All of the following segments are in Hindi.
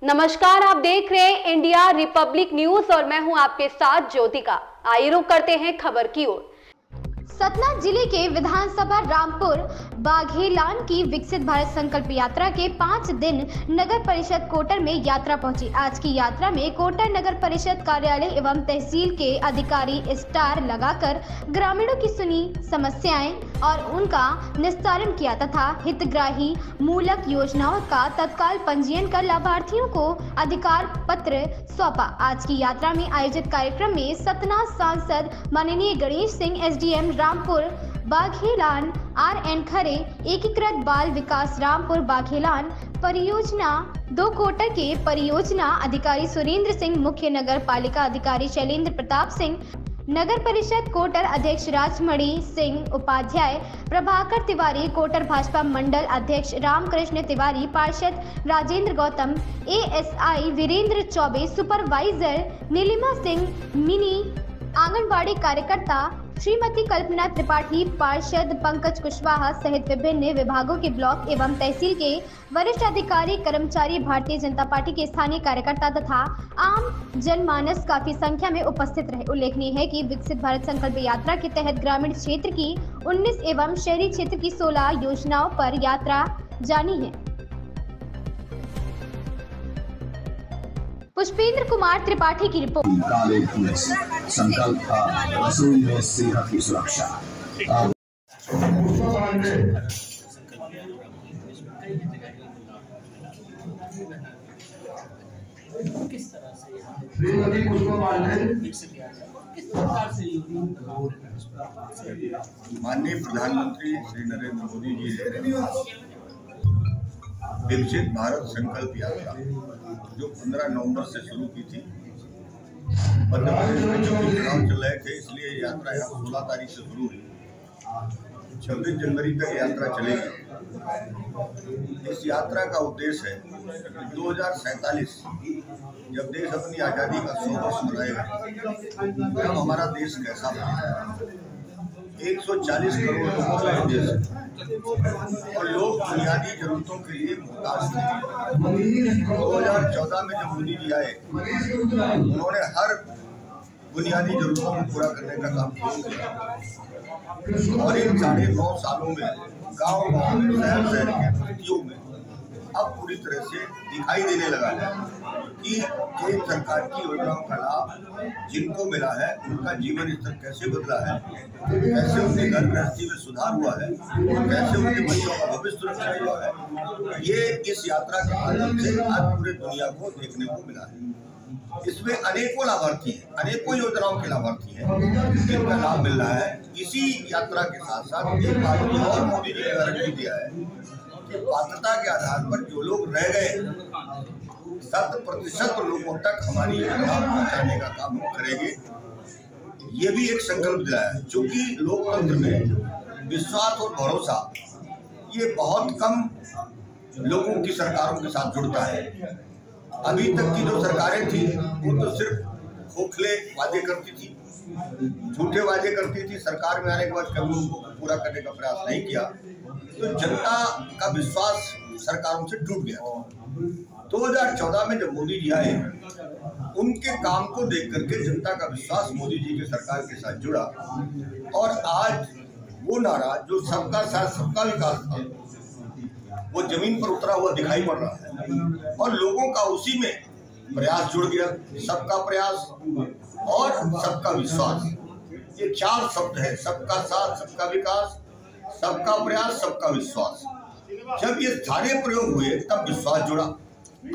नमस्कार, आप देख रहे हैं इंडिया रिपब्लिक न्यूज और मैं हूं आपके साथ ज्योतिका। आइए रुक करते हैं खबर की ओर। सतना जिले के विधानसभा रामपुर बाघेलान की विकसित भारत संकल्प यात्रा के 5 दिन नगर परिषद कोटर में यात्रा पहुंची। आज की यात्रा में कोटर नगर परिषद कार्यालय एवं तहसील के अधिकारी स्टार लगाकर ग्रामीणों की सुनी समस्याएं और उनका निस्तारण किया तथा हितग्राही मूलक योजनाओं का तत्काल पंजीयन कर लाभार्थियों को अधिकार पत्र सौंपा। आज की यात्रा में आयोजित कार्यक्रम में सतना सांसद माननीय गणेश सिंह, एसडीएम रामपुर बाघेलान RN खरे, एकीकृत बाल विकास रामपुर बाघेलान परियोजना 2 कोटर के परियोजना अधिकारी सुरेंद्र सिंह, मुख्य नगर पालिका अधिकारी शैलेंद्र प्रताप सिंह, नगर परिषद कोटर अध्यक्ष राजमणि सिंह, उपाध्याय प्रभाकर तिवारी, कोटर भाजपा मंडल अध्यक्ष रामकृष्ण तिवारी, पार्षद Rajendra Gautam, ASI Virendra Chaubey, supervisor Neelima Singh, mini anganwadi कार्यकर्ता श्रीमती कल्पना त्रिपाठी, पार्षद पंकज कुशवाहा सहित विभिन्न विभागों के ब्लॉक एवं तहसील के वरिष्ठ अधिकारी, कर्मचारी, भारतीय जनता पार्टी के स्थानीय कार्यकर्ता तथा आम जनमानस काफी संख्या में उपस्थित रहे। उल्लेखनीय है कि विकसित भारत संकल्प यात्रा के तहत ग्रामीण क्षेत्र की 19 एवं शहरी क्षेत्र की 16 योजनाओं पर यात्रा जानी है। पुष्पेंद्र कुमार त्रिपाठी की रिपोर्ट। संकल्प था रसोई में सेहत की सुरक्षा। माननीय प्रधानमंत्री श्री नरेंद्र मोदी जी ने विकसित भारत संकल्प यात्रा जो 15 नवंबर से शुरू की थी, मध्य प्रदेश में चुनाव चल रहे थे, इसलिए यात्रा यहाँ 16 तारीख से शुरू हुई। 26 जनवरी तक यात्रा चलेगी। इस यात्रा का उद्देश्य है 2047 जब देश अपनी आज़ादी का 100 वर्ष मनाएगा तब हमारा देश कैसा बनेगा। 140 करोड़ लोगों का देश है और लोग बुनियादी जरूरतों के लिए मुहताज थे। 2014 में जब मोदी जी आए, उन्होंने हर बुनियादी जरूरतों को पूरा करने का काम शुरू किया और इन 9.5 सालों में गांव-गांव में, शहर के बस्तियों में अब पूरी तरह से दिखाई देने लगा है कि केंद्र सरकार की योजनाओं का लाभ जिनको मिला है उनका जीवन स्तर कैसे बदला है, कैसे उनके घर गृहस्थी में सुधार हुआ है, कैसे उनके बच्चों का भविष्य सुरक्षित हुआ है। ये इस यात्रा के माध्यम से आज पूरे दुनिया को देखने को मिला है। इसमें अनेकों लाभार्थी हैं, अनेकों योजनाओं के लाभार्थी हैं जिनका लाभ मिल रहा है। इसी यात्रा के साथ साथ एक बात और मोदी जी ने गारंटी दिया है कि पात्रता के आधार पर जो लोग रह गए 100% लोगों तक हमारी योजना पहुँचाने का काम हम करेंगे। ये भी एक संकल्प दिलाया है, क्योंकि लोकतंत्र में विश्वास और भरोसा ये बहुत कम लोगों की सरकारों के साथ जुड़ता है। अभी तक की जो सरकारें थी वो तो सिर्फ खोखले वादे करती थी, झूठे वादे करती थी, सरकार में आने के बाद कभी उनको पूरा करने का प्रयास नहीं किया, तो जनता का विश्वास सरकारों से टूट गया। 2014 में जब मोदी जी आए, उनके काम को देख करके जनता का विश्वास मोदी जी की सरकार के साथ जुड़ा और आज वो नारा जो सबका साथ सबका विकास था वो जमीन पर उतरा हुआ दिखाई पड़ रहा है और लोगों का उसी में प्रयास जुड़ गया। सबका प्रयास और सबका विश्वास, ये 4 शब्द है। सबका साथ सबका विकास, सबका प्रयास, सबका विश्वास। जब ये सारे प्रयोग हुए तब विश्वास जुड़ा।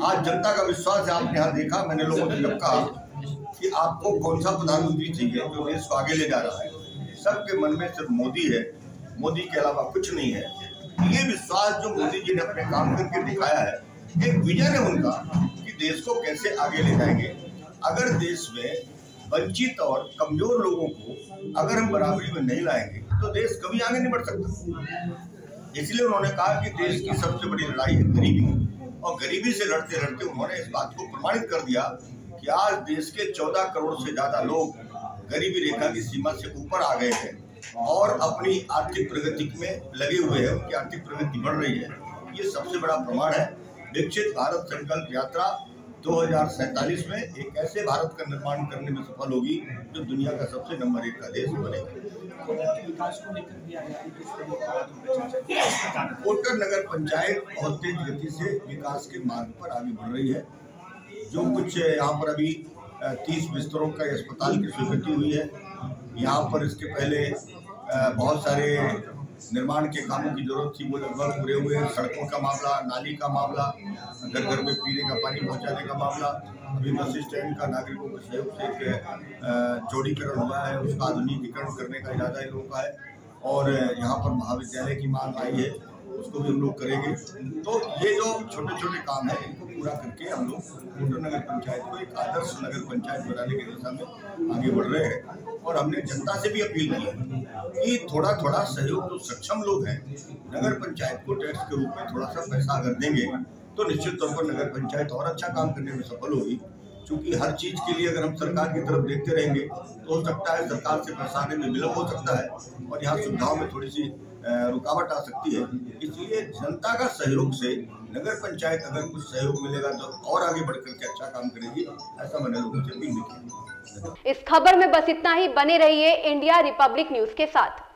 आज जनता का विश्वास है। आपने यहाँ देखा, मैंने लोगों से जब कहा कि आपको कौन सा प्रधानमंत्री चाहिए जो देश को आगे ले जा रहा है, सबके मन में सिर्फ मोदी है, मोदी के अलावा कुछ नहीं है। ये विश्वास जो मोदी जी ने अपने काम करके दिखाया है, एक विजन है उनका कि देश को कैसे आगे ले जाएंगे। अगर देश में वंचित और कमजोर लोगों को अगर हम बराबरी में नहीं लाएंगे तो देश कभी आगे नहीं बढ़ सकता। इसलिए उन्होंने कहा कि देश की सबसे बड़ी लड़ाई है गरीबी, और गरीबी से लड़ते लड़ते उन्होंने इस बात को प्रमाणित कर दिया कि आज देश के 14 करोड़ से ज्यादा लोग गरीबी रेखा की सीमा से ऊपर आ गए हैं और अपनी आर्थिक प्रगति में लगे हुए हैं, उनकी आर्थिक प्रगति बढ़ रही है। ये सबसे बड़ा प्रमाण है। विकसित भारत संकल्प यात्रा 2047 में एक ऐसे भारत का निर्माण करने में सफल होगी जो दुनिया का सबसे नंबर 1 का देश बनेगा। कोटर नगर पंचायत बहुत तेज गति से विकास के मार्ग पर आगे बढ़ रही है। जो कुछ यहाँ पर अभी 30 बिस्तरों का अस्पताल की स्वीकृति हुई है। यहाँ पर इसके पहले बहुत सारे निर्माण के कामों की जरूरत थी, वो लगभग पूरे हुए। सड़कों का मामला, नाली का मामला, घर घर में पीने का पानी पहुँचाने का मामला, अभी बस स्टैंड का नागरिकों के सहयोग से एक चौड़ीकरण हुआ है, उसका आधुनिकीकरण करने का इरादा इन लोगों का है। और यहाँ पर महाविद्यालय की मांग आई है, उसको भी हम लोग करेंगे। तो ये जो छोटे छोटे काम है इनको पूरा करके हम लोग कोटर नगर पंचायत को एक आदर्श नगर पंचायत बनाने की दिशा में आगे बढ़ रहे हैं। और हमने जनता से भी अपील की है कि थोड़ा थोड़ा सहयोग, जो सक्षम लोग हैं नगर पंचायत को टैक्स के रूप में थोड़ा सा पैसा अगर देंगे तो निश्चित तौर पर नगर पंचायत और अच्छा काम करने में सफल होगी। क्योंकि हर चीज के लिए अगर हम सरकार की तरफ देखते रहेंगे तो हो सकता है सरकार से पैसा आने में विलम्ब हो सकता है और यहाँ सुविधाओं में थोड़ी सी रुकावट आ सकती है। इसलिए जनता का सहयोग से नगर पंचायत अगर कुछ सहयोग मिलेगा तो और आगे बढ़ करके अच्छा काम करेगी, ऐसा मैंने लोगों से अपील की। इस खबर में बस इतना ही। बने रहिए इंडिया रिपब्लिक न्यूज के साथ।